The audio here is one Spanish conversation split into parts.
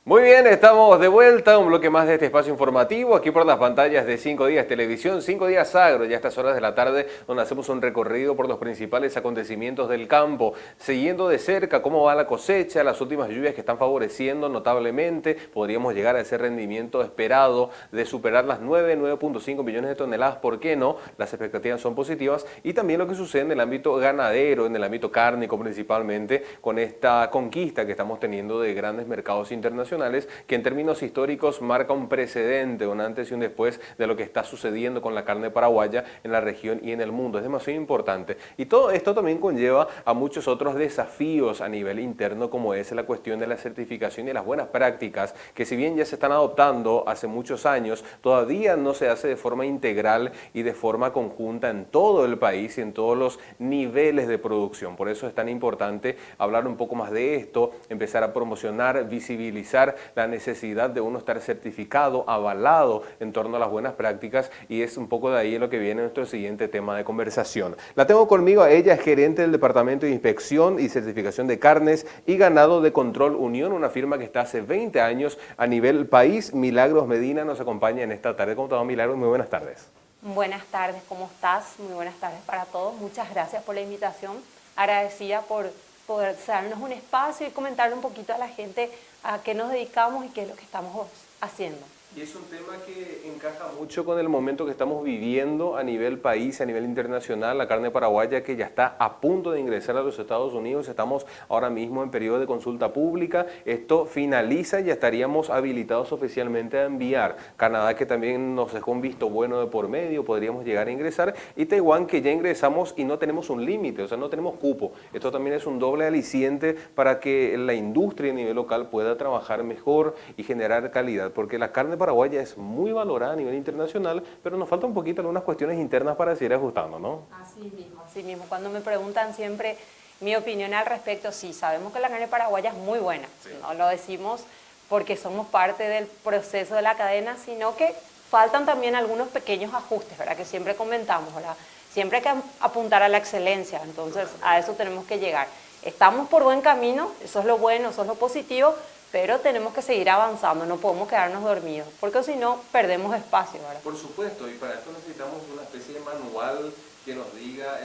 Muy bien, estamos de vuelta, un bloque más de este espacio informativo, aquí por las pantallas de 5 Días Televisión, 5 Días Agro, ya a estas horas de la tarde, donde hacemos un recorrido por los principales acontecimientos del campo, siguiendo de cerca cómo va la cosecha, las últimas lluvias que están favoreciendo notablemente, podríamos llegar a ese rendimiento esperado de superar las 9.5 millones de toneladas, ¿por qué no? Las expectativas son positivas, y también lo que sucede en el ámbito ganadero, en el ámbito cárnico principalmente, con esta conquista que estamos teniendo de grandes mercados internacionales, que en términos históricos marca un precedente, un antes y un después de lo que está sucediendo con la carne paraguaya en la región y en el mundo. Es demasiado importante. Y todo esto también conlleva a muchos otros desafíos a nivel interno, como es la cuestión de la certificación y las buenas prácticas, que si bien ya se están adoptando hace muchos años, todavía no se hace de forma integral y de forma conjunta en todo el país y en todos los niveles de producción. Por eso es tan importante hablar un poco más de esto, empezar a promocionar, visibilizar la necesidad de uno estar certificado, avalado en torno a las buenas prácticas, y es un poco de ahí en lo que viene nuestro siguiente tema de conversación. La tengo conmigo, ella es gerente del Departamento de Inspección y Certificación de Carnes y Ganado de Control Unión, una firma que está hace 20 años a nivel país. Milagros Medina nos acompaña en esta tarde. ¿Cómo estás, Milagros? Muy buenas tardes. Buenas tardes, ¿cómo estás? Muy buenas tardes para todos. Muchas gracias por la invitación. Agradecida por poder darnos un espacio y comentarle un poquito a la gente a qué nos dedicamos y qué es lo que estamos haciendo. Y es un tema que encaja mucho con el momento que estamos viviendo a nivel país, a nivel internacional. La carne paraguaya que ya está a punto de ingresar a los Estados Unidos. Estamos ahora mismo en periodo de consulta pública. Esto finaliza y ya estaríamos habilitados oficialmente a enviar. Canadá, que también nos dejó un visto bueno de por medio, podríamos llegar a ingresar. Y Taiwán, que ya ingresamos y no tenemos un límite, o sea, no tenemos cupo. Esto también es un doble aliciente para que la industria a nivel local pueda trabajar mejor y generar calidad, porque la carne paraguaya es muy valorada a nivel internacional, pero nos falta un poquito algunas cuestiones internas para seguir ajustando, ¿no? Así mismo, así mismo. Cuando me preguntan siempre mi opinión al respecto, sí, sabemos que la carne paraguaya es muy buena. Sí. No lo decimos porque somos parte del proceso de la cadena, sino que faltan también algunos pequeños ajustes, ¿verdad? Que siempre comentamos, ¿verdad? Siempre hay que apuntar a la excelencia, entonces a eso tenemos que llegar. Estamos por buen camino, eso es lo bueno, eso es lo positivo, pero tenemos que seguir avanzando, no podemos quedarnos dormidos, porque si no, perdemos espacio, ¿verdad? Por supuesto, y para esto necesitamos una especie de manual que nos diga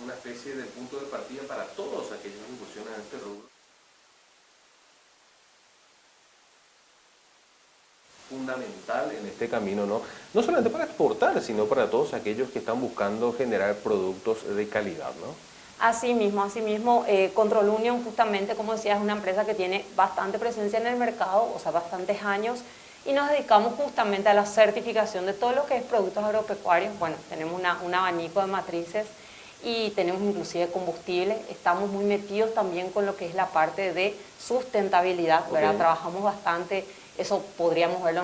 una especie de punto de partida para todos aquellos que incursionan en este rubro. Fundamental en este camino, ¿no? No solamente para exportar, sino para todos aquellos que están buscando generar productos de calidad, ¿no? Así mismo, Control Union justamente, como decía, es una empresa que tiene bastante presencia en el mercado, o sea, bastantes años, y nos dedicamos justamente a la certificación de todo lo que es productos agropecuarios. Bueno, tenemos un abanico de matrices y tenemos inclusive combustible. Estamos muy metidos también con lo que es la parte de sustentabilidad, ¿verdad? Okay. Trabajamos bastante. Eso podríamos verlo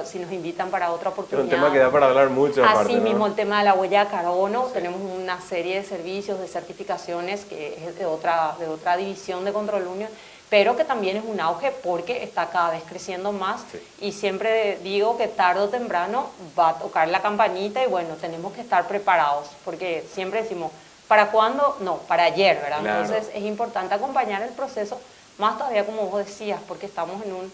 si nos invitan para otra oportunidad. Es un tema que da para hablar mucho. Así mismo, ¿no? El tema de la huella de carbono, sí. Tenemos una serie de servicios, de certificaciones, que es de otra división de Control Union, pero que también es un auge porque está cada vez creciendo más, sí. Y siempre digo que tarde o temprano va a tocar la campanita y bueno, tenemos que estar preparados, porque siempre decimos, ¿para cuándo? No, para ayer, ¿verdad? Claro. Entonces es importante acompañar el proceso, más todavía como vos decías, porque estamos en un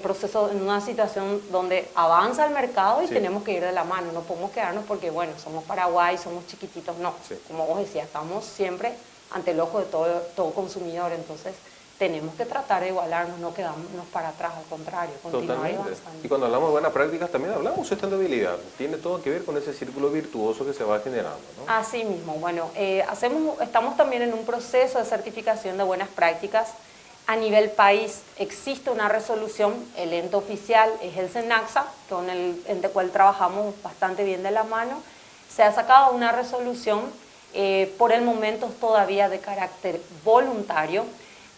proceso, en una situación donde avanza el mercado y sí. Tenemos que ir de la mano, no podemos quedarnos porque bueno, somos Paraguay, somos chiquititos, no, sí. Como vos decías, estamos siempre ante el ojo de todo consumidor, entonces tenemos que tratar de igualarnos, no quedarnos para atrás, al contrario, continuar avanzando. Y cuando hablamos de buenas prácticas también hablamos de sustentabilidad, tiene todo que ver con ese círculo virtuoso que se va generando, ¿no? Así mismo, bueno, estamos también en un proceso de certificación de buenas prácticas. A nivel país existe una resolución, el ente oficial es el SENACSA, con el ente cual trabajamos bastante bien de la mano. Se ha sacado una resolución, por el momento todavía de carácter voluntario,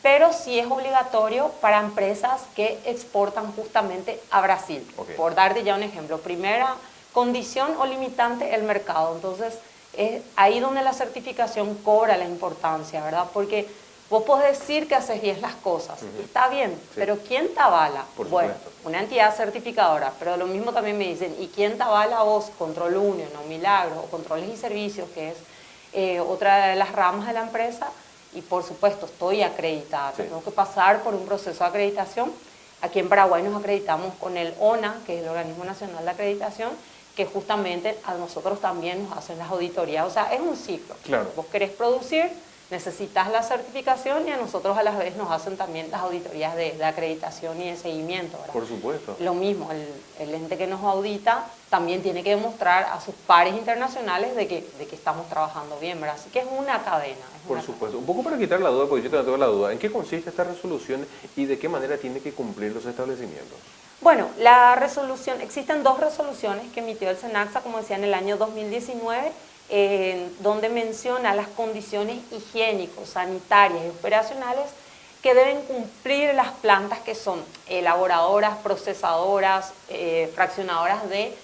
pero sí es obligatorio para empresas que exportan justamente a Brasil. Okay. Por darte ya un ejemplo, primera condición o limitante, el mercado. Entonces, es ahí donde la certificación cobra la importancia, ¿verdad? Porque vos podés decir que haces bien las cosas, está bien, sí. Pero ¿quién te avala? Bueno, una entidad certificadora, pero lo mismo también me dicen, ¿y quién te avala vos? Control Union o Milagros o Controles y Servicios, que es otra de las ramas de la empresa, y por supuesto estoy acreditada, sí. Tengo que pasar por un proceso de acreditación Aquí en Paraguay nos acreditamos con el ONA, que es el Organismo Nacional de Acreditación, que justamente a nosotros también nos hacen las auditorías. O sea, es un ciclo. Claro. Vos querés producir, necesitas la certificación y a nosotros a la vez nos hacen también las auditorías de acreditación y de seguimiento, ¿verdad? Por supuesto. Lo mismo, el ente que nos audita también tiene que demostrar a sus pares internacionales de que estamos trabajando bien, ¿verdad? Así que es una cadena. Por supuesto. Un poco para quitar la duda, porque yo tengo la duda, ¿en qué consiste esta resolución y de qué manera tiene que cumplir los establecimientos? Bueno, la resolución, existen 2 resoluciones que emitió el SENACSA, como decía, en el año 2019, donde menciona las condiciones higiénicos, sanitarias y operacionales que deben cumplir las plantas que son elaboradoras, procesadoras, fraccionadoras de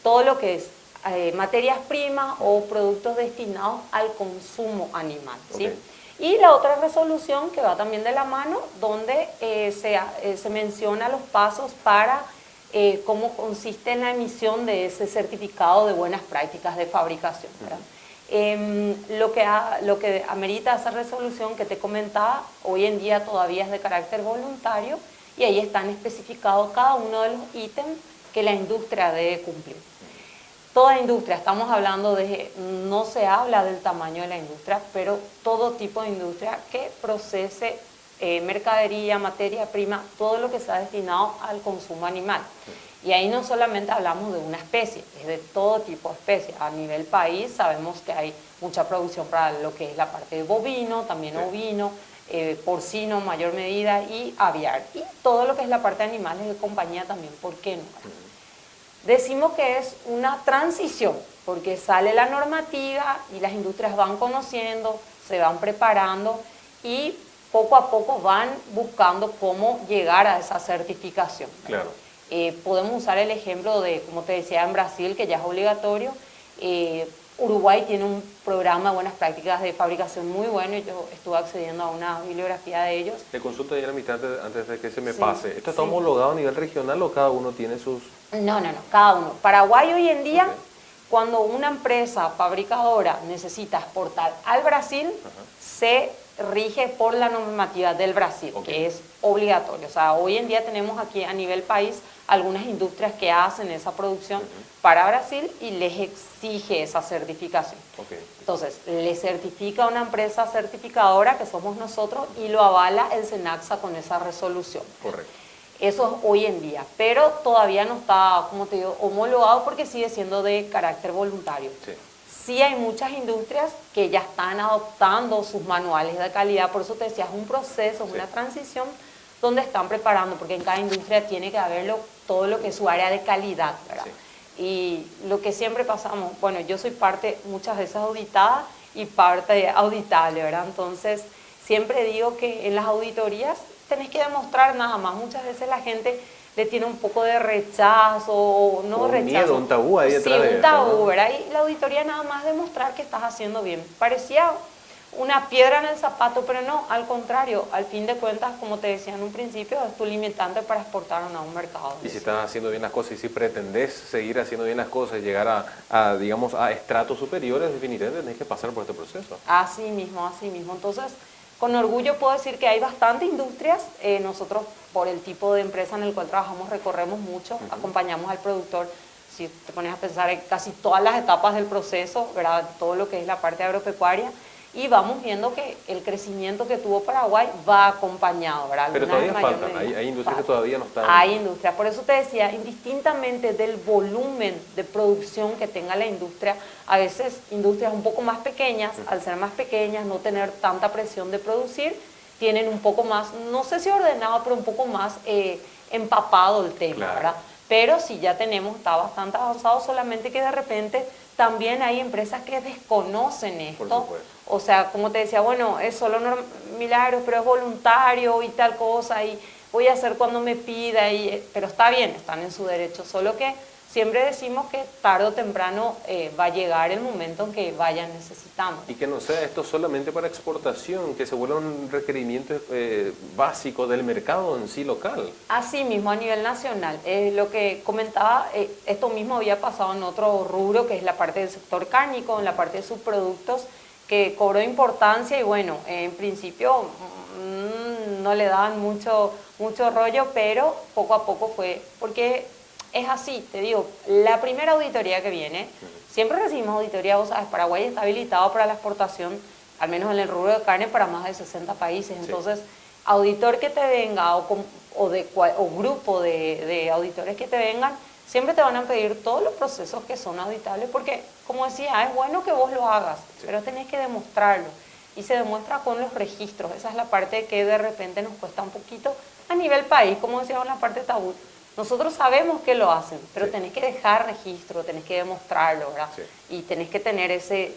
todo lo que es materias primas o productos destinados al consumo animal, ¿sí? Okay. Y la otra resolución que va también de la mano, donde se menciona los pasos para cómo consiste en la emisión de ese certificado de buenas prácticas de fabricación, ¿verdad? Lo que amerita esa resolución que te comentaba, hoy en día todavía es de carácter voluntario y ahí están especificados cada uno de los ítems que la industria debe cumplir. Toda industria, estamos hablando no se habla del tamaño de la industria, pero todo tipo de industria que procese mercadería, materia prima, todo lo que sea destinado al consumo animal. Y ahí no solamente hablamos de una especie, es de todo tipo de especies. A nivel país sabemos que hay mucha producción para lo que es la parte de bovino, también ovino, porcino en mayor medida y aviar. Y todo lo que es la parte de animales de compañía también, ¿por qué no? Decimos que es una transición, porque sale la normativa y las industrias van conociendo, se van preparando y poco a poco van buscando cómo llegar a esa certificación. Claro. Podemos usar el ejemplo de, como te decía, en Brasil, que ya es obligatorio. Uruguay tiene un programa de buenas prácticas de fabricación muy bueno y yo estuve accediendo a una bibliografía de ellos. Te consulto ya la mitad antes de que se me pase. ¿Esto está homologado a nivel regional o cada uno tiene sus...? No, cada uno. Paraguay hoy en día, cuando una empresa fabricadora necesita exportar al Brasil, se rige por la normativa del Brasil, que es obligatorio. O sea, hoy en día tenemos aquí a nivel país algunas industrias que hacen esa producción para Brasil y les exige esa certificación. Entonces, le certifica una empresa certificadora, que somos nosotros, y lo avala el SENACSA con esa resolución. Correcto. Eso es hoy en día, pero todavía no está, como te digo, homologado porque sigue siendo de carácter voluntario. Sí hay muchas industrias que ya están adoptando sus manuales de calidad, por eso te decía, es un proceso, es una transición donde están preparando, porque en cada industria tiene que haber todo lo que es su área de calidad, ¿verdad? Y lo que siempre pasamos, bueno, yo soy parte muchas veces auditada y parte auditable, ¿verdad? Entonces, siempre digo que en las auditorías tenés que demostrar nada más. Muchas veces la gente le tiene un poco de rechazo, no rechazo. Miedo, un tabú ahí detrás de eso. Sí, un tabú, ¿verdad? Y la auditoría nada más demostrar que estás haciendo bien. Parecía una piedra en el zapato, pero no, al contrario, al fin de cuentas, como te decía en un principio, es tu limitante para exportar a un mercado. Y si estás haciendo bien las cosas y si pretendés seguir haciendo bien las cosas y llegar digamos, a estratos superiores, definitivamente tenés que pasar por este proceso. Así mismo, así mismo. Entonces, con orgullo puedo decir que hay bastantes industrias. Nosotros, por el tipo de empresa en el cual trabajamos, recorremos mucho, acompañamos al productor. Si te pones a pensar en casi todas las etapas del proceso, ¿verdad? Todo lo que es la parte agropecuaria, y vamos viendo que el crecimiento que tuvo Paraguay va acompañado, ¿verdad? Pero todavía faltan, hay industrias que todavía no están... Hay industrias, por eso te decía, indistintamente del volumen de producción que tenga la industria, a veces industrias un poco más pequeñas, al ser más pequeñas, no tener tanta presión de producir, tienen un poco más, no sé si ordenado, pero un poco más empapado el tema, ¿verdad? Pero sí ya tenemos, está bastante avanzado, solamente que de repente también hay empresas que desconocen esto. O sea, como te decía, bueno, es solo Milagros, pero es voluntario y tal cosa, y voy a hacer cuando me pida, pero está bien, están en su derecho, solo que siempre decimos que tarde o temprano va a llegar el momento en que vayan necesitando. Y que no sea esto solamente para exportación, que se vuelva un requerimiento básico del mercado en sí local. Así mismo, a nivel nacional. Lo que comentaba, esto mismo había pasado en otro rubro, que es la parte del sector cárnico, en la parte de subproductos, que cobró importancia y bueno, en principio no le daban mucho rollo, pero poco a poco fue, porque es así, te digo, la primera auditoría que viene, siempre recibimos auditoría, vos sabes, Paraguay está habilitado para la exportación, al menos en el rubro de carne, para más de 60 países, entonces, auditor que te venga o grupo de auditores que te vengan, siempre te van a pedir todos los procesos que son auditables, porque, como decía, es bueno que vos lo hagas, pero tenés que demostrarlo. Y se demuestra con los registros. Esa es la parte que de repente nos cuesta un poquito a nivel país, como decíamos, la parte tabú. Nosotros sabemos que lo hacen, pero tenés que dejar registro, tenés que demostrarlo, ¿verdad? Y tenés que tener ese,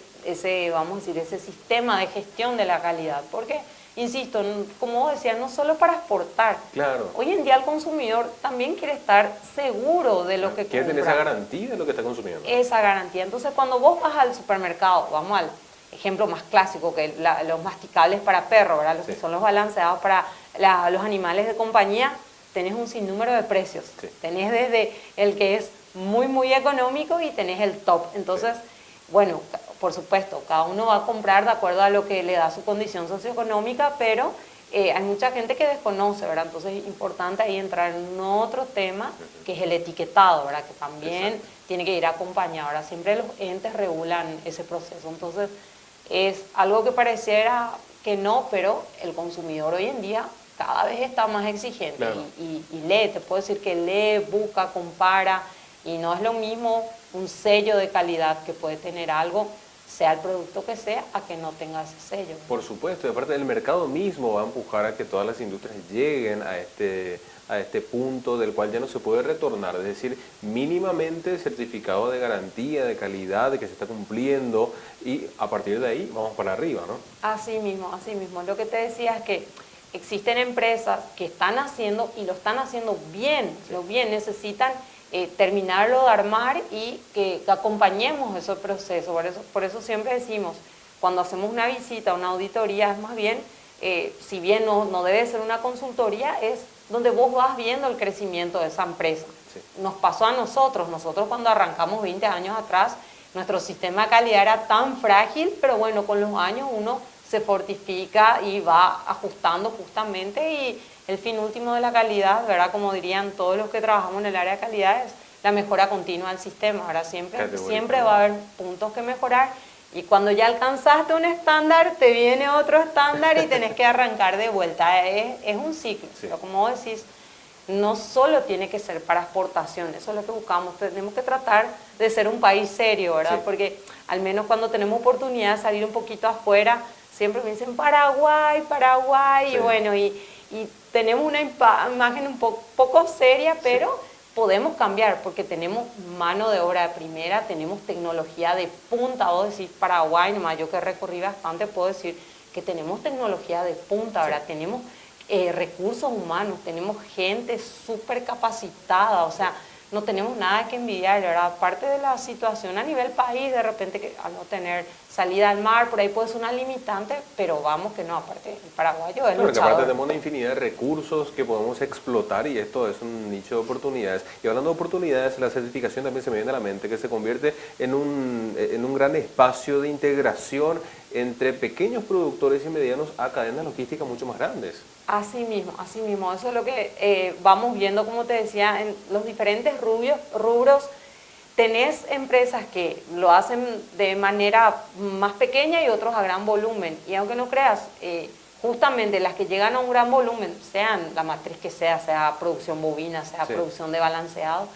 vamos a decir, ese sistema de gestión de la calidad, porque insisto, como decía, no solo para exportar. Claro. Hoy en día el consumidor también quiere estar seguro de lo que compra. Quiere tener esa garantía de lo que está consumiendo. Esa garantía. Entonces, cuando vos vas al supermercado, vamos al ejemplo más clásico, que los masticables para perro, ¿verdad? Los que son los balanceados para los animales de compañía, tenés un sinnúmero de precios. Tenés desde el que es muy, muy económico y tenés el top. Entonces, bueno, por supuesto, cada uno va a comprar de acuerdo a lo que le da su condición socioeconómica, pero hay mucha gente que desconoce, ¿verdad? Entonces es importante ahí entrar en otro tema, que es el etiquetado, ¿verdad? Que también tiene que ir acompañado. Ahora, siempre los entes regulan ese proceso. Entonces, es algo que pareciera que no, pero el consumidor hoy en día cada vez está más exigente y lee, te puedo decir que lee, busca, compara, y no es lo mismo un sello de calidad que puede tener algo, sea el producto que sea, a que no tenga ese sello. Por supuesto, y aparte el mercado mismo va a empujar a que todas las industrias lleguen a este punto del cual ya no se puede retornar, es decir, mínimamente certificado de garantía, de calidad, de que se está cumpliendo, y a partir de ahí vamos para arriba, ¿no? Así mismo, así mismo. Lo que te decía es que existen empresas que están haciendo y lo están haciendo bien, lo bien, necesitan terminarlo de armar y que acompañemos ese proceso. Por eso siempre decimos, cuando hacemos una visita, una auditoría, es más bien, si bien no debe ser una consultoría, es donde vos vas viendo el crecimiento de esa empresa. Nos pasó a nosotros cuando arrancamos 20 años atrás, nuestro sistema de calidad era tan frágil, pero bueno, con los años uno se fortifica y va ajustando justamente, y el fin último de la calidad, ¿verdad? Como dirían todos los que trabajamos en el área de calidad, es la mejora continua del sistema, ¿verdad? Siempre va a haber puntos que mejorar, y cuando ya alcanzaste un estándar, te viene otro estándar y tenés que arrancar de vuelta. Es un ciclo, pero como vos decís, no solo tiene que ser para exportación, eso es lo que buscamos, tenemos que tratar de ser un país serio, ¿verdad? Porque al menos cuando tenemos oportunidad de salir un poquito afuera, siempre me dicen Paraguay, y bueno, y tenemos una imagen un poco seria, pero podemos cambiar porque tenemos mano de obra de primera, tenemos tecnología de punta. Vos decís Paraguay, nomás yo que recorrí bastante puedo decir que tenemos tecnología de punta, ¿verdad? Tenemos recursos humanos, tenemos gente súper capacitada, o sea, no tenemos nada que envidiar, ¿verdad? Aparte de la situación a nivel país, de repente que al no tener salida al mar, por ahí puede ser una limitante, pero vamos que no, aparte el paraguayo es luchador. Aparte tenemos una infinidad de recursos que podemos explotar, y esto es un nicho de oportunidades. Y hablando de oportunidades, la certificación también se me viene a la mente, que se convierte en un gran espacio de integración entre pequeños productores y medianos a cadenas logísticas mucho más grandes. Así mismo, eso es lo que vamos viendo, como te decía, en los diferentes rubros. Tenés empresas que lo hacen de manera más pequeña y otros a gran volumen, y aunque no creas, justamente las que llegan a un gran volumen, sean la matriz que sea producción bovina, sea producción de balanceado,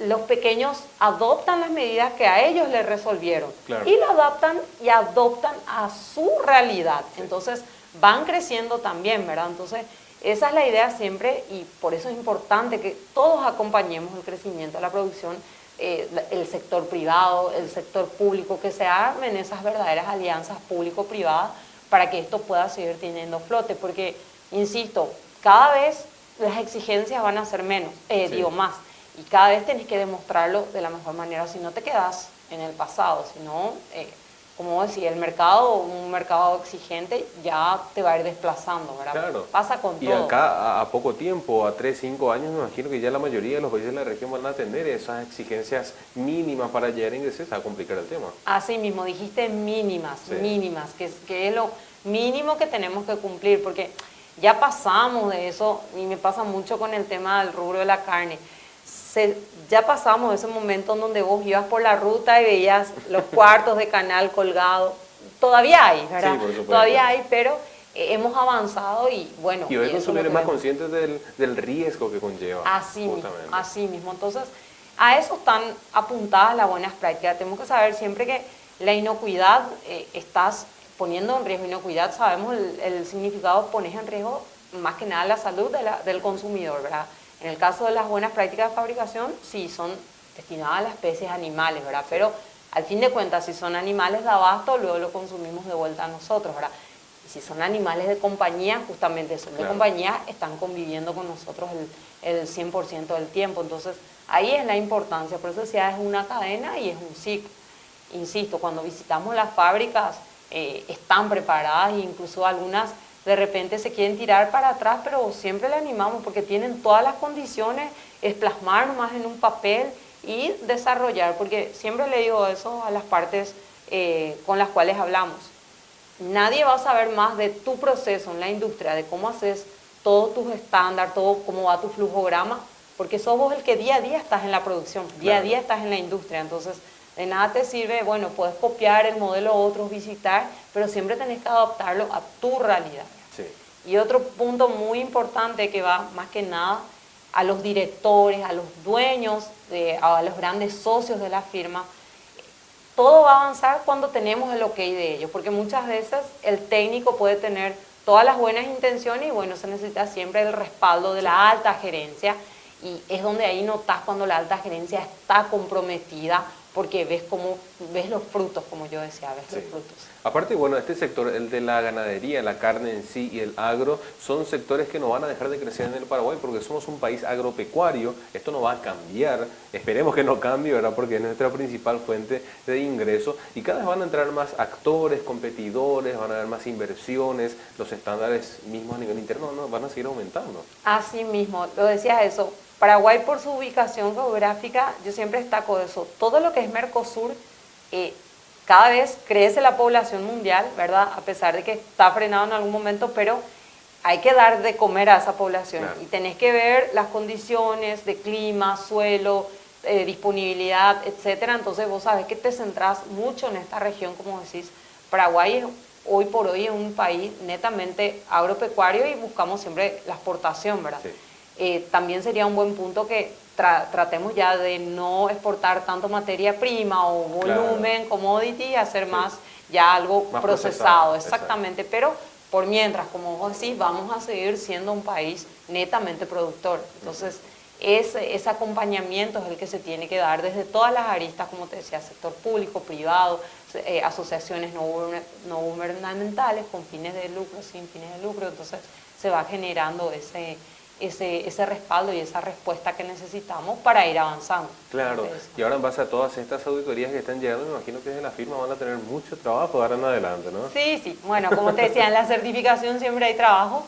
los pequeños adoptan las medidas que a ellos les resolvieron y lo adaptan y adoptan a su realidad. Entonces van creciendo también, ¿verdad? Entonces esa es la idea siempre, y por eso es importante que todos acompañemos el crecimiento de la producción, el sector privado, el sector público, que se armen esas verdaderas alianzas público-privadas para que esto pueda seguir teniendo flote, porque, insisto, cada vez las exigencias van a ser más, y cada vez tenés que demostrarlo de la mejor manera, si no te quedas en el pasado, si no, como decía, un mercado exigente ya te va a ir desplazando, ¿verdad? Claro. Pasa con todo. Y acá a poco tiempo, a 3, 5 años, me imagino que ya la mayoría de los países de la región van a tener esas exigencias mínimas para llegar a ingresos, a complicar el tema. Así mismo, dijiste mínimas, que es lo mínimo que tenemos que cumplir, porque Ya pasamos de eso, y me pasa mucho con el tema del rubro de la carne. Ya pasamos de ese momento en donde vos ibas por la ruta y veías los cuartos de canal colgados. Todavía hay, ¿verdad? Sí, por supuesto. Todavía hay, pero hemos avanzado y bueno. Y hoy eso es lo consumidores que más vemos. conscientes del riesgo que conlleva. Así mismo, justamente. así mismo. Entonces, a eso están apuntadas las buenas prácticas. Tenemos que saber siempre que la inocuidad, estás poniendo en riesgo inocuidad, sabemos el significado, pones en riesgo más que nada la salud del consumidor, ¿verdad? En el caso de las buenas prácticas de fabricación, sí son destinadas a las especies animales, ¿verdad? Pero al fin de cuentas, si son animales de abasto, luego lo consumimos de vuelta a nosotros, ¿verdad? Y si son animales de compañía, justamente son de compañía, están conviviendo con nosotros el 100% del tiempo. Entonces, ahí es la importancia. Por eso decía, es una cadena y es un ciclo. Insisto, cuando visitamos las fábricas, están preparadas e incluso algunas de repente se quieren tirar para atrás, pero siempre le animamos porque tienen todas las condiciones, es plasmar nomás en un papel y desarrollar, porque siempre le digo eso a las partes con las cuales hablamos. Nadie va a saber más de tu proceso en la industria, de cómo haces todos tus estándares, todo cómo va tu flujograma, porque sos vos el que día a día estás en la producción, día a día estás en la industria. Entonces, de nada te sirve, bueno, puedes copiar el modelo de otros, visitar, pero siempre tenés que adaptarlo a tu realidad. Sí. Y otro punto muy importante que va más que nada a los directores, a los dueños, a los grandes socios de la firma, todo va a avanzar cuando tenemos el ok de ellos, porque muchas veces el técnico puede tener todas las buenas intenciones y bueno, se necesita siempre el respaldo de la alta gerencia y es donde ahí notas cuando la alta gerencia está comprometida porque ves los frutos, como yo decía, ves los frutos. Aparte, bueno, este sector, el de la ganadería, la carne en sí y el agro, son sectores que no van a dejar de crecer en el Paraguay porque somos un país agropecuario, esto no va a cambiar, esperemos que no cambie, ¿verdad? Porque es nuestra principal fuente de ingreso y cada vez van a entrar más actores, competidores, van a haber más inversiones, los estándares mismos a nivel interno van a seguir aumentando. Así mismo, lo decías eso. Paraguay, por su ubicación geográfica, yo siempre destaco eso. Todo lo que es Mercosur, cada vez crece la población mundial, ¿verdad? A pesar de que está frenado en algún momento, pero hay que dar de comer a esa población. Y tenés que ver las condiciones de clima, suelo, disponibilidad, etcétera. Entonces vos sabés que te centrás mucho en esta región, como decís. Paraguay hoy por hoy es un país netamente agropecuario y buscamos siempre la exportación, ¿verdad? También sería un buen punto que tratemos ya de no exportar tanto materia prima o volumen, commodity, y hacer más ya algo más procesado, exactamente. Pero por mientras, como vos decís, vamos a seguir siendo un país netamente productor. Entonces, ese acompañamiento es el que se tiene que dar desde todas las aristas, como te decía, sector público, privado, asociaciones no gubernamentales con fines de lucro, sin fines de lucro. Entonces, se va generando ese respaldo y esa respuesta que necesitamos para ir avanzando. Claro, y ahora en base a todas estas auditorías que están llegando, me imagino que desde la firma van a tener mucho trabajo de ahora en adelante, ¿no? Sí, bueno, como te decía, en la certificación siempre hay trabajo,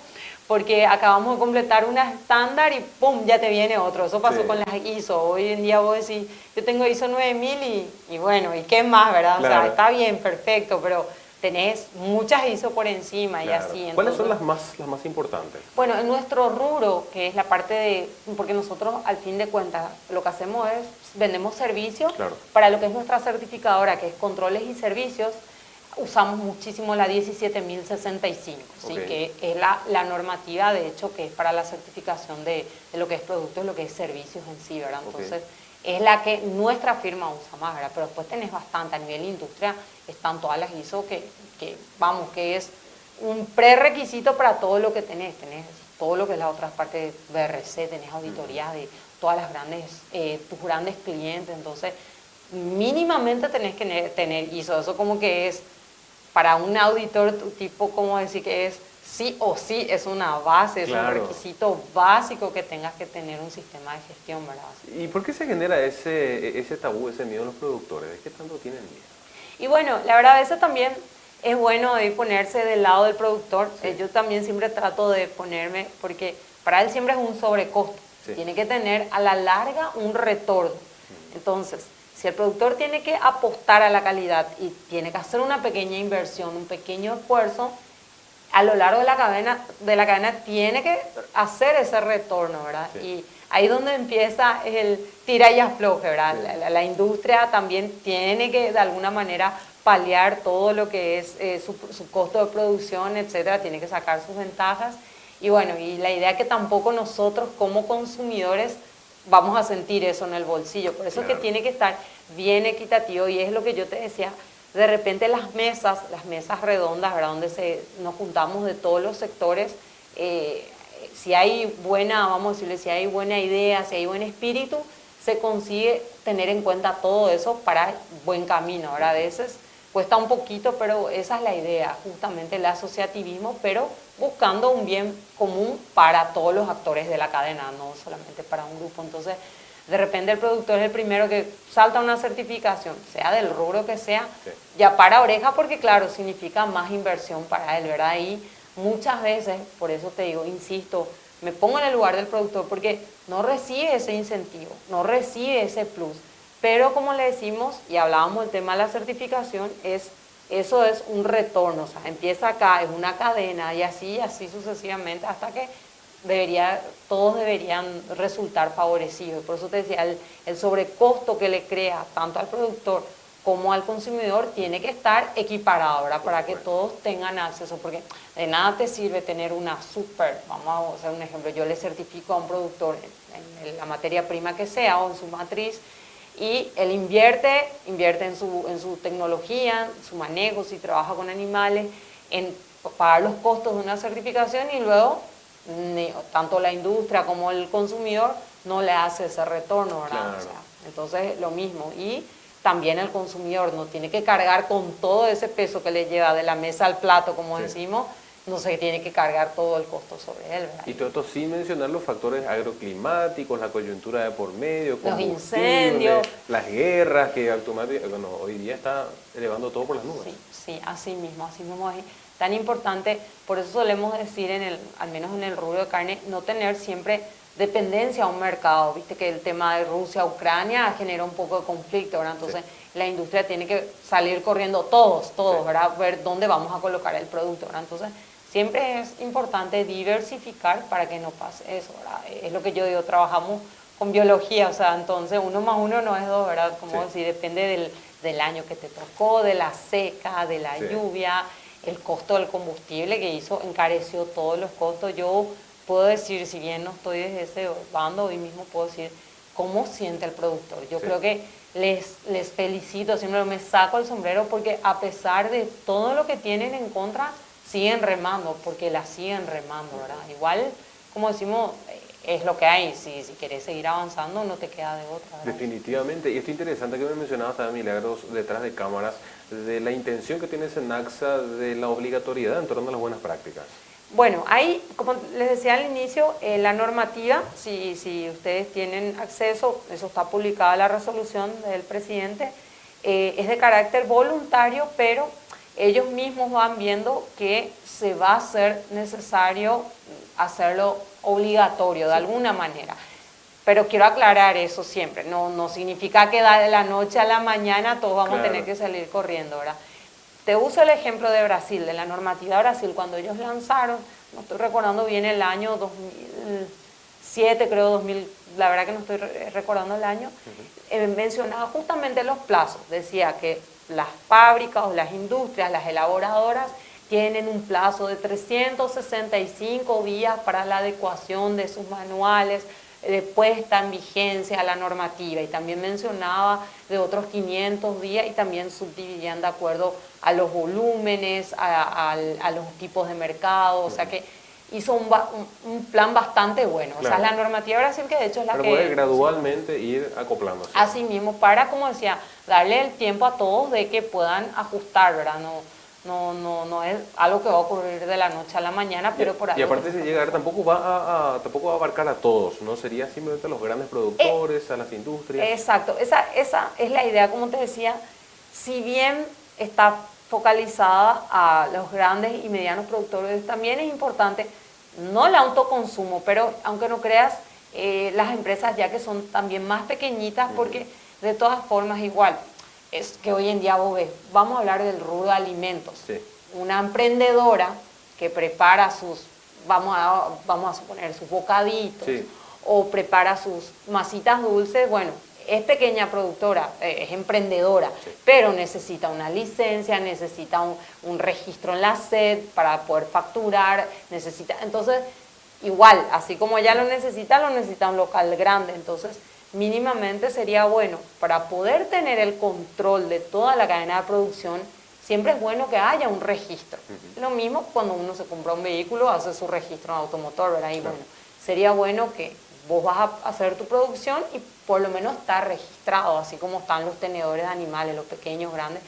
porque acabamos de completar un estándar y ¡pum!, ya te viene otro. Eso pasó con las ISO. Hoy en día vos decís, yo tengo ISO 9000 y bueno, ¿y qué más, verdad? O sea, está bien, perfecto, pero tenés muchas ISO por encima y así. ¿Cuáles son las más importantes? Bueno, en nuestro rubro, que es la parte de, porque nosotros al fin de cuentas lo que hacemos es, vendemos servicios para lo que es nuestra certificadora, que es controles y servicios, usamos muchísimo la 17065, ¿sí? Que es la normativa, de hecho, que es para la certificación de lo que es productos, lo que es servicios en sí, ¿verdad? Entonces, es la que nuestra firma usa más, ¿verdad? Pero después tenés bastante, a nivel industria están todas las ISO que es un prerequisito para todo lo que tenés todo lo que es la otra parte de BRC, tenés auditorías de todas las tus grandes clientes, entonces mínimamente tenés que tener ISO, eso como que es para un auditor tipo, como decir que es sí o sí, es una base, es un requisito básico que tengas que tener un sistema de gestión, ¿verdad? ¿Y por qué se genera ese tabú, ese miedo en los productores? ¿De qué tanto tienen miedo? Y bueno, la verdad a veces también es bueno de ponerse del lado del productor. Yo también siempre trato de ponerme, porque para él siempre es un sobrecosto. Tiene que tener a la larga un retorno. Entonces, si el productor tiene que apostar a la calidad y tiene que hacer una pequeña inversión, un pequeño esfuerzo, a lo largo de la cadena tiene que hacer ese retorno, ¿verdad? Sí. Y ahí donde empieza el tira y afloje, ¿verdad? Sí. La industria también tiene que de alguna manera paliar todo lo que es su costo de producción, etcétera, tiene que sacar sus ventajas. Y bueno, y la idea es que tampoco nosotros como consumidores vamos a sentir eso en el bolsillo. Por eso es que tiene que estar bien equitativo y es lo que yo te decía, de repente las mesas redondas, ¿verdad? Donde nos juntamos de todos los sectores, si hay buena, vamos a decirle, si hay buena idea, si hay buen espíritu, se consigue tener en cuenta todo eso para buen camino. Ahora a veces cuesta un poquito, pero esa es la idea, justamente el asociativismo, pero buscando un bien común para todos los actores de la cadena, no solamente para un grupo. Entonces, de repente el productor es el primero que salta una certificación, sea del rubro que sea, sí, ya para oreja, porque claro, significa más inversión para él, ¿verdad? Y muchas veces, por eso te digo, insisto, me pongo en el lugar del productor porque no recibe ese incentivo, no recibe ese plus. Pero como le decimos, y hablábamos del tema de la certificación, eso es un retorno, o sea, empieza acá, es una cadena y así sucesivamente hasta que todos deberían resultar favorecidos. Por eso te decía, el sobrecosto que le crea tanto al productor como al consumidor tiene que estar equiparado, ¿verdad? Para que todos tengan acceso, porque de nada te sirve tener una super, vamos a hacer un ejemplo, yo le certifico a un productor en la materia prima que sea o en su matriz, y él invierte en su tecnología, su manejo, si trabaja con animales, en pagar los costos de una certificación y luego tanto la industria como el consumidor no le hace ese retorno, ¿verdad? Claro. O sea, entonces lo mismo. Y también el consumidor no tiene que cargar con todo ese peso que le lleva de la mesa al plato, como decimos, no se tiene que cargar todo el costo sobre él, ¿verdad? Y todo esto sin mencionar los factores agroclimáticos, la coyuntura de por medio, los incendios, las guerras que hoy día está elevando todo por las nubes. Sí, así mismo es tan importante. Por eso solemos decir, al menos en el rubro de carne, no tener siempre dependencia a un mercado. Viste que el tema de Rusia, Ucrania genera un poco de conflicto, ¿verdad? Entonces la industria tiene que salir corriendo todos, ¿verdad? Ver dónde vamos a colocar el producto, ¿verdad? Entonces siempre es importante diversificar para que no pase eso, ¿verdad? Es lo que yo digo, trabajamos con biología, o sea, entonces 1 más 1 no es 2, ¿verdad? Como decir, depende del año que te tocó, de la seca, de la lluvia, el costo del combustible que encareció todos los costos. Yo puedo decir, si bien no estoy desde ese bando, hoy mismo puedo decir cómo siente el productor. Yo creo que les felicito, siempre me saco el sombrero porque a pesar de todo lo que tienen en contra, siguen remando, porque la siguen remando, ¿verdad? Igual, como decimos, es lo que hay, si querés seguir avanzando no te queda de otra, ¿verdad? Definitivamente, y esto interesante que me mencionabas también, Milagros, detrás de cámaras, de la intención que tiene SENACSA de la obligatoriedad en torno a las buenas prácticas. Bueno, hay, como les decía al inicio, la normativa, si ustedes tienen acceso, eso está publicada en la resolución del presidente, es de carácter voluntario, pero ellos mismos van viendo que se va a hacer necesario hacerlo obligatorio de alguna manera. Pero quiero aclarar eso siempre, no significa que de la noche a la mañana todos vamos a tener que salir corriendo, ¿verdad? Te uso el ejemplo de Brasil, de la normativa de Brasil, cuando ellos lanzaron, no estoy recordando bien el año 2007, creo 2000, la verdad que no estoy recordando el año, mencionaba justamente los plazos, decía que las fábricas o las industrias, las elaboradoras, tienen un plazo de 365 días para la adecuación de sus manuales, puesta en vigencia la normativa, y también mencionaba de otros 500 días y también subdividían de acuerdo a los volúmenes, a los tipos de mercado, o sea que hizo un plan bastante bueno. Claro. O sea, la normativa de Brasil, que de hecho es la que... puede gradualmente ir acoplándose. Así mismo, para, como decía, darle el tiempo a todos de que puedan ajustar, ¿verdad? No es algo que va a ocurrir de la noche a la mañana, pero por ahí. Y aparte de llegar, tampoco va a abarcar a todos, ¿no? Sería simplemente a los grandes productores, a las industrias. Exacto, esa es la idea, como te decía, si bien está focalizada a los grandes y medianos productores, también es importante, no el autoconsumo, pero aunque no creas, las empresas ya que son también más pequeñitas, porque de todas formas igual, es que hoy en día vos ves, vamos a hablar del rubro de alimentos. Sí. Una emprendedora que prepara sus, vamos a suponer, sus bocaditos, Sí. o prepara sus masitas dulces, bueno, es pequeña productora, es emprendedora, Sí. pero necesita una licencia, necesita un registro en la SED para poder facturar, necesita, entonces, igual, así como ella lo necesita un local grande, entonces, mínimamente sería bueno, para poder tener el control de toda la cadena de producción, siempre es bueno que haya un registro. Lo mismo cuando uno se compra un vehículo, hace su registro en automotor, ¿verdad? Y Claro. bueno, sería bueno que vos vas a hacer tu producción y por lo menos está registrado, así como están los tenedores de animales, los pequeños, grandes,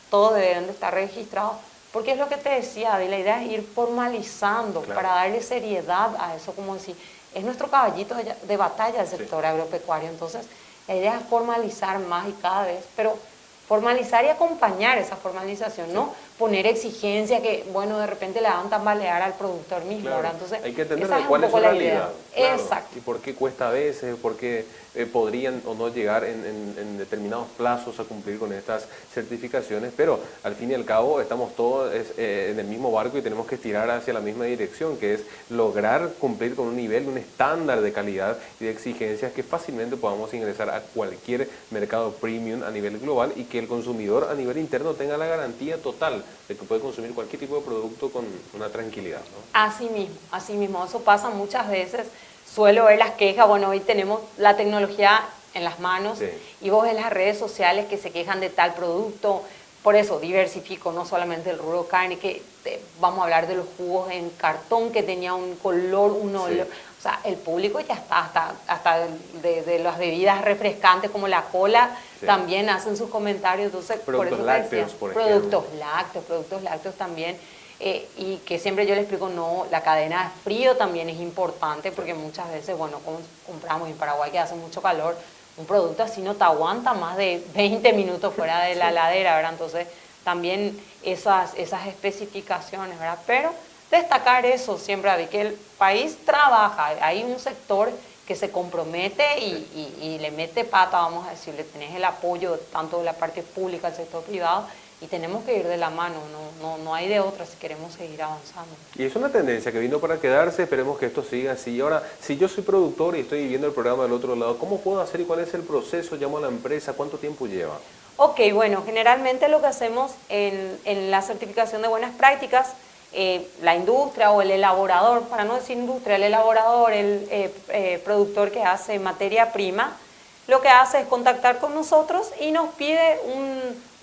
todos deben de estar registrados, porque es lo que te decía, la idea es ir formalizando, Claro. para darle seriedad a eso, como decir, es nuestro caballito de batalla el sector agropecuario, entonces la idea es formalizar más y cada vez, pero formalizar y acompañar esa formalización, no poner exigencia que, bueno, de repente le dan tambalear al productor mismo, Claro. ¿verdad? Entonces, Hay que entender esa de es cuál un es su poco la realidad. idea. Claro. Exacto. Y por qué cuesta a veces, por qué podrían o no llegar en determinados plazos a cumplir con estas certificaciones, pero al fin y al cabo estamos todos en el mismo barco y tenemos que estirar hacia la misma dirección, que es lograr cumplir con un nivel, un estándar de calidad y de exigencias que fácilmente podamos ingresar a cualquier mercado premium a nivel global y que el consumidor a nivel interno tenga la garantía total de que puede consumir cualquier tipo de producto con una tranquilidad, ¿no? Así mismo, eso pasa muchas veces. Suelo ver las quejas, bueno, hoy tenemos la tecnología en las manos Sí. y vos ves las redes sociales que se quejan de tal producto. Por eso diversifico, no solamente el rubro carne, que vamos a hablar de los jugos en cartón que tenía un color, un olor. O sea, el público ya está, hasta de las bebidas refrescantes como la cola, Sí. también hacen sus comentarios. Entonces, Productos por eso te lácteos, decía, por productos lácteos también. Y que siempre yo les explico, no, la cadena de frío también es importante porque muchas veces, bueno, compramos en Paraguay que hace mucho calor, un producto así no te aguanta más de 20 minutos fuera de la heladera, ¿verdad? Entonces, también esas especificaciones, ¿verdad? Pero destacar eso siempre, David, que el país trabaja, hay un sector que se compromete y le mete pata, vamos a decirle, tenés el apoyo tanto de la parte pública, del sector privado, y tenemos que ir de la mano, no hay de otra si queremos seguir avanzando. Y es una tendencia que vino para quedarse, esperemos que esto siga así. Ahora, si yo soy productor y estoy viendo el programa del otro lado, ¿cómo puedo hacer y cuál es el proceso? ¿Llamo a la empresa? ¿Cuánto tiempo lleva? Ok, bueno, generalmente lo que hacemos en la certificación de buenas prácticas, la industria o el elaborador, para no decir industria, el elaborador, el productor que hace materia prima, lo que hace es contactar con nosotros y nos pide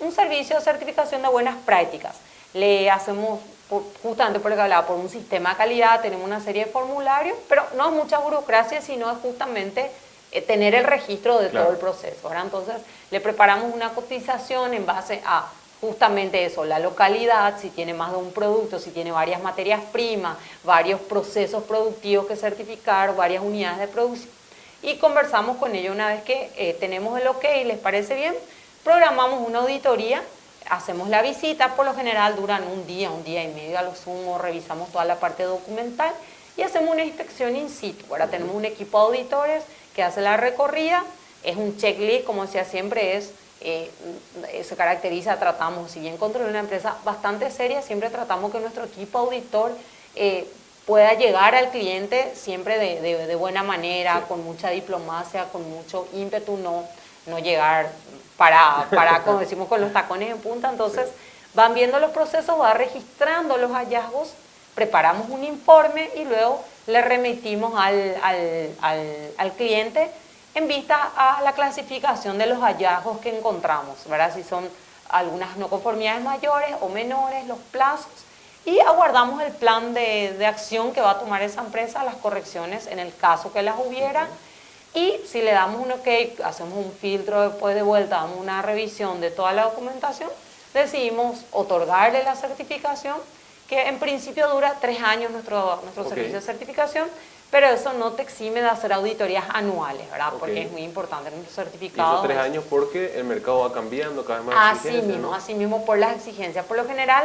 un servicio de certificación de buenas prácticas. Le hacemos, justamente por lo que hablaba, por un sistema de calidad, tenemos una serie de formularios, pero no es mucha burocracia, sino es justamente tener el registro de todo el proceso, ¿verdad? Entonces, le preparamos una cotización en base a justamente eso, la localidad, si tiene más de un producto, si tiene varias materias primas, varios procesos productivos que certificar, varias unidades de producción. Y conversamos con ellos una vez que tenemos el ok y les parece bien, programamos una auditoría, hacemos la visita, por lo general duran un día y medio a lo sumo, revisamos toda la parte documental y hacemos una inspección in situ. Ahora tenemos un equipo de auditores que hace la recorrida, es un checklist, como decía siempre, se caracteriza, tratamos, si bien contra una empresa bastante seria, siempre tratamos que nuestro equipo auditor pueda llegar al cliente siempre de buena manera, con mucha diplomacia, con mucho ímpetu, no llegar para, como decimos, con los tacones en punta. Entonces, van viendo los procesos, va registrando los hallazgos, preparamos un informe y luego le remitimos al cliente en vista a la clasificación de los hallazgos que encontramos, ¿verdad? Si son algunas no conformidades mayores o menores, los plazos, y aguardamos el plan de acción que va a tomar esa empresa, las correcciones en el caso que las hubiera, y si le damos un ok, hacemos un filtro después de vuelta, damos una revisión de toda la documentación, decidimos otorgarle la certificación, que en principio dura 3 años nuestro servicio de certificación, pero eso no te exime de hacer auditorías anuales, ¿verdad? Porque es muy importante nuestro certificado. ¿Y esos 3 años porque el mercado va cambiando, cada vez más exigencias, ¿no? Así mismo por las exigencias. Por lo general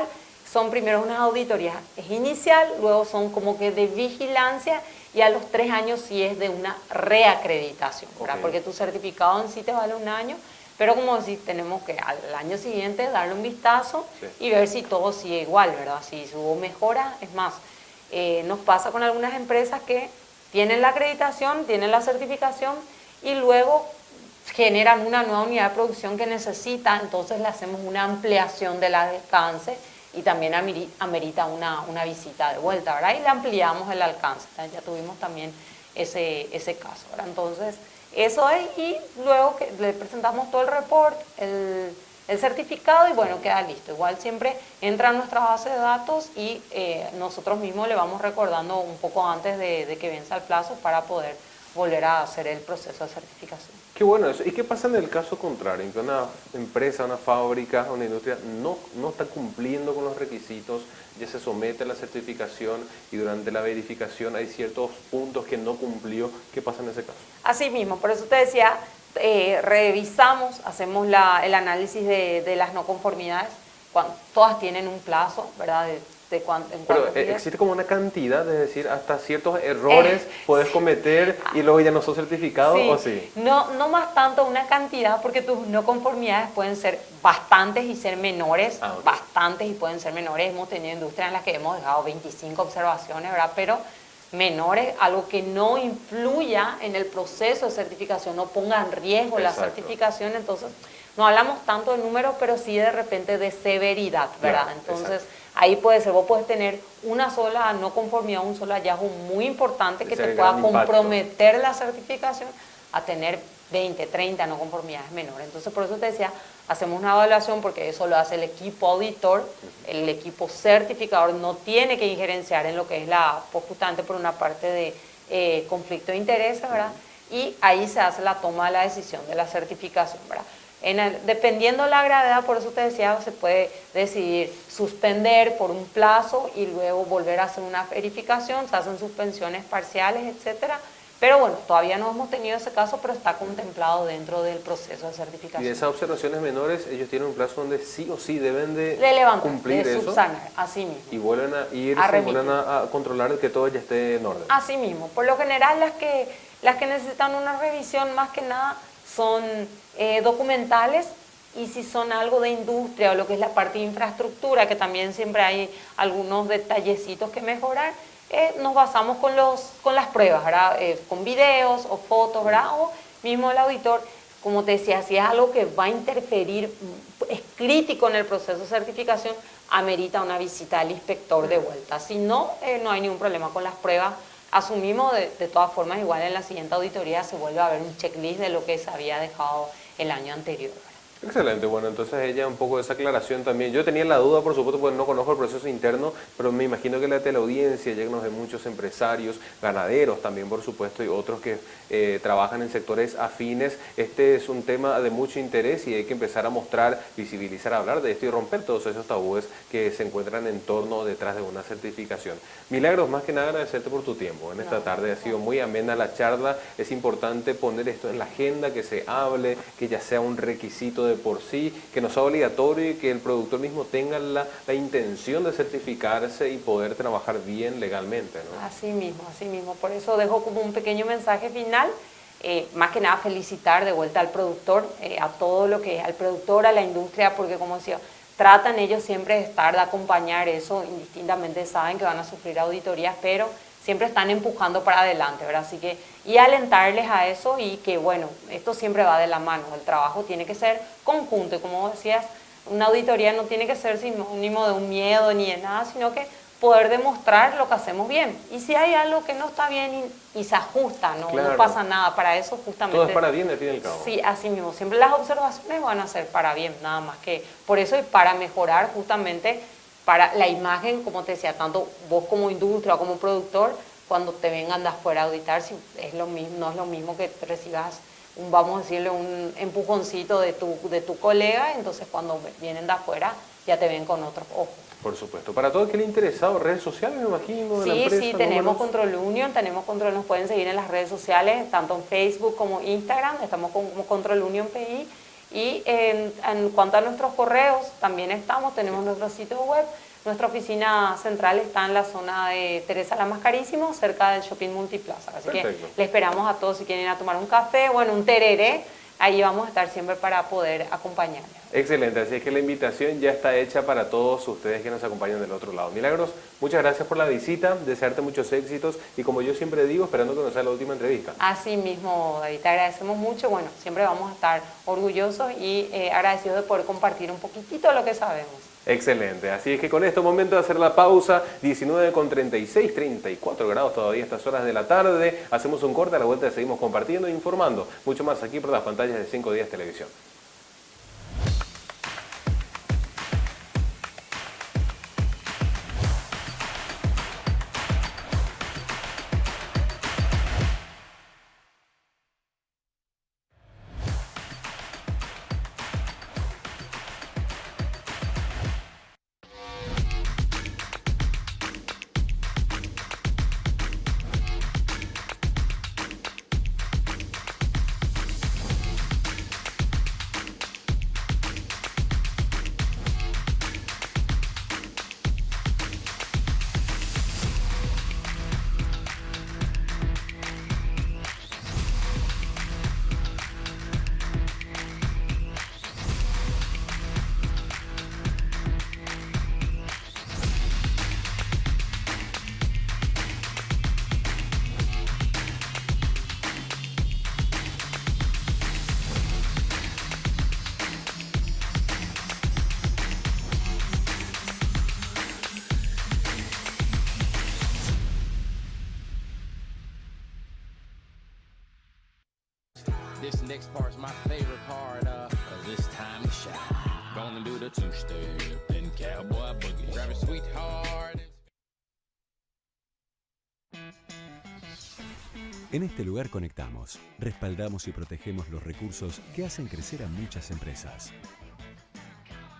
son primero unas auditorías, es inicial, luego son como que de vigilancia y a los 3 años sí es de una reacreditación, ¿verdad? Porque tu certificado en sí te vale 1 año, Pero como decir, tenemos que al año siguiente darle un vistazo y ver si todo sigue igual, ¿verdad? Si hubo mejora, es más, nos pasa con algunas empresas que tienen la acreditación, tienen la certificación y luego generan una nueva unidad de producción que necesita, entonces le hacemos una ampliación del alcance y también amerita una visita de vuelta, ¿verdad? Y le ampliamos el alcance, ¿verdad? Ya tuvimos también ese caso, ¿verdad? Entonces, eso es, y luego que le presentamos todo el report, el certificado y bueno, queda listo. Igual siempre entra a nuestra base de datos y nosotros mismos le vamos recordando un poco antes de que venza el plazo para poder volver a hacer el proceso de certificación. Qué bueno eso. ¿Y qué pasa en el caso contrario? En que una empresa, una fábrica, una industria no está cumpliendo con los requisitos, ya se somete a la certificación y durante la verificación hay ciertos puntos que no cumplió. ¿Qué pasa en ese caso? Así mismo, por eso te decía, revisamos, hacemos el análisis de las no conformidades, cuando todas tienen un plazo, ¿verdad? Pero existe como una cantidad, es decir, hasta ciertos errores puedes cometer y luego ya no sos certificado, sí, ¿o sí? No más tanto una cantidad, porque tus no conformidades pueden ser bastantes y ser menores, okay. Bastantes y pueden ser menores. Hemos tenido industrias en las que hemos dejado 25 observaciones, ¿verdad? Pero menores, algo que no influya en el proceso de certificación, no ponga en riesgo la certificación, entonces no hablamos tanto de números, pero sí de repente de severidad, ¿verdad? Claro, entonces ahí puede ser, vos puedes tener una sola no conformidad, un solo hallazgo muy importante que te pueda comprometer la certificación a tener 20, 30 no conformidades menores. Entonces por eso te decía, hacemos una evaluación porque eso lo hace el equipo auditor, el equipo certificador no tiene que injerenciar en lo que es justamente por una parte de conflicto de interés, ¿verdad? Y ahí se hace la toma de la decisión de la certificación, ¿verdad? Dependiendo la gravedad, por eso te decía, se puede decidir suspender por un plazo y luego volver a hacer una verificación, se hacen suspensiones parciales, etcétera. Pero bueno, todavía no hemos tenido ese caso, pero está contemplado dentro del proceso de certificación. Y de esas observaciones menores, ellos tienen un plazo donde sí o sí deben de levantar, cumplir de subsanar, eso. Así mismo. Y vuelven a ir, vuelven a controlar que todo ya esté en orden. Así mismo. Por lo general, las que necesitan una revisión más que nada son documentales, y si son algo de industria o lo que es la parte de infraestructura, que también siempre hay algunos detallecitos que mejorar, nos basamos con las pruebas, ¿verdad? Con videos o fotos, ¿verdad? O mismo el auditor, como te decía, si es algo que va a interferir, es crítico en el proceso de certificación, amerita una visita al inspector de vuelta. Si no, no hay ningún problema con las pruebas. Asumimos de todas formas, igual en la siguiente auditoría se vuelve a ver un checklist de lo que se había dejado el año anterior. Excelente, bueno, entonces ella un poco de esa aclaración también. Yo tenía la duda, por supuesto, porque no conozco el proceso interno, pero me imagino que la teleaudiencia llega de muchos empresarios, ganaderos también, por supuesto, y otros que trabajan en sectores afines. Este es un tema de mucho interés y hay que empezar a mostrar, visibilizar, hablar de esto y romper todos esos tabúes que se encuentran en torno detrás de una certificación. Milagros, más que nada agradecerte por tu tiempo en esta tarde. Ha sido muy amena la charla. Es importante poner esto en la agenda, que se hable, que ya sea un requisito de por sí, que no sea obligatorio y que el productor mismo tenga la intención de certificarse y poder trabajar bien legalmente, ¿no? Así mismo. Por eso dejo como un pequeño mensaje final. Más que nada felicitar de vuelta al productor, a todo lo que es al productor, a la industria, porque como decía, tratan ellos siempre de estar, de acompañar eso, indistintamente saben que van a sufrir auditorías, pero siempre están empujando para adelante, ¿verdad? Así que, y alentarles a eso y que, bueno, esto siempre va de la mano, el trabajo tiene que ser conjunto y como decías, una auditoría no tiene que ser sinónimo de un miedo ni de nada, sino que poder demostrar lo que hacemos bien. Y si hay algo que no está bien y se ajusta, claro, no pasa nada, para eso justamente... Todo es para bien al fin y al cabo. Sí, así mismo, siempre las observaciones van a ser para bien, nada más que por eso y para mejorar justamente para la imagen, como te decía, tanto vos como industria o como productor, cuando te vengan de afuera a auditar, si es lo mismo, no es lo mismo que te recibas vamos a decirle, un empujoncito de tu colega, entonces cuando vienen de afuera ya te ven con otros ojos. Por supuesto. Para todo aquel interesado, redes sociales, me imagino, de la empresa. Sí, tenemos Control Union, nos pueden seguir en las redes sociales, tanto en Facebook como Instagram, estamos como Control Union PI. Y en cuanto a nuestros correos, también tenemos nuestro sitio web. Nuestra oficina central está en la zona de Teresa la Mascarísimo, cerca del Shopping Multiplaza. Así que le esperamos a todos si quieren ir a tomar un café, bueno, un tereré, ahí vamos a estar siempre para poder acompañarles. Excelente, así es que la invitación ya está hecha para todos ustedes que nos acompañan del otro lado. Milagros, muchas gracias por la visita, desearte muchos éxitos y como yo siempre digo, esperando que nos sea la última entrevista. Así mismo, David, te agradecemos mucho. Bueno, siempre vamos a estar orgullosos y agradecidos de poder compartir un poquitito de lo que sabemos. Excelente, así es que con esto momento de hacer la pausa, 19:36, 34 grados todavía a estas horas de la tarde, hacemos un corte, a la vuelta seguimos compartiendo e informando mucho más aquí por las pantallas de 5 Días Televisión. This next part's my favorite part of this time to shine. Gonna do the two-step and cowboy boogie. Grab a sweetheart. En este lugar conectamos, respaldamos y protegemos los recursos que hacen crecer a muchas empresas.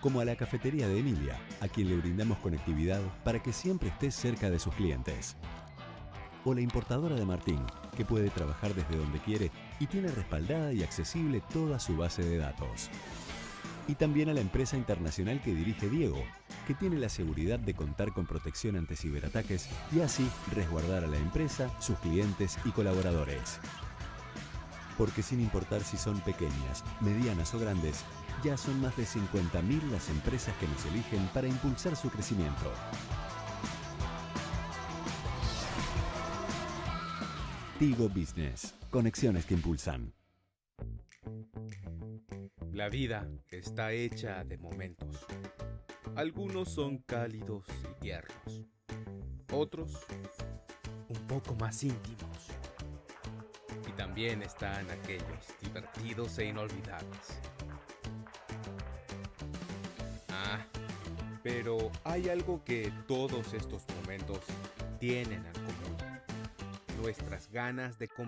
Como a la cafetería de Emilia, a quien le brindamos conectividad para que siempre esté cerca de sus clientes. O la importadora de Martín, que puede trabajar desde donde quiere y tiene respaldada y accesible toda su base de datos. Y también a la empresa internacional que dirige Diego, que tiene la seguridad de contar con protección ante ciberataques y así resguardar a la empresa, sus clientes y colaboradores. Porque sin importar si son pequeñas, medianas o grandes, ya son más de 50.000 las empresas que nos eligen para impulsar su crecimiento. Tigo Business. Conexiones que impulsan. La vida está hecha de momentos. Algunos son cálidos y tiernos. Otros, un poco más íntimos. Y también están aquellos divertidos e inolvidables. Pero hay algo que todos estos momentos tienen en común. Nuestras ganas de compartir.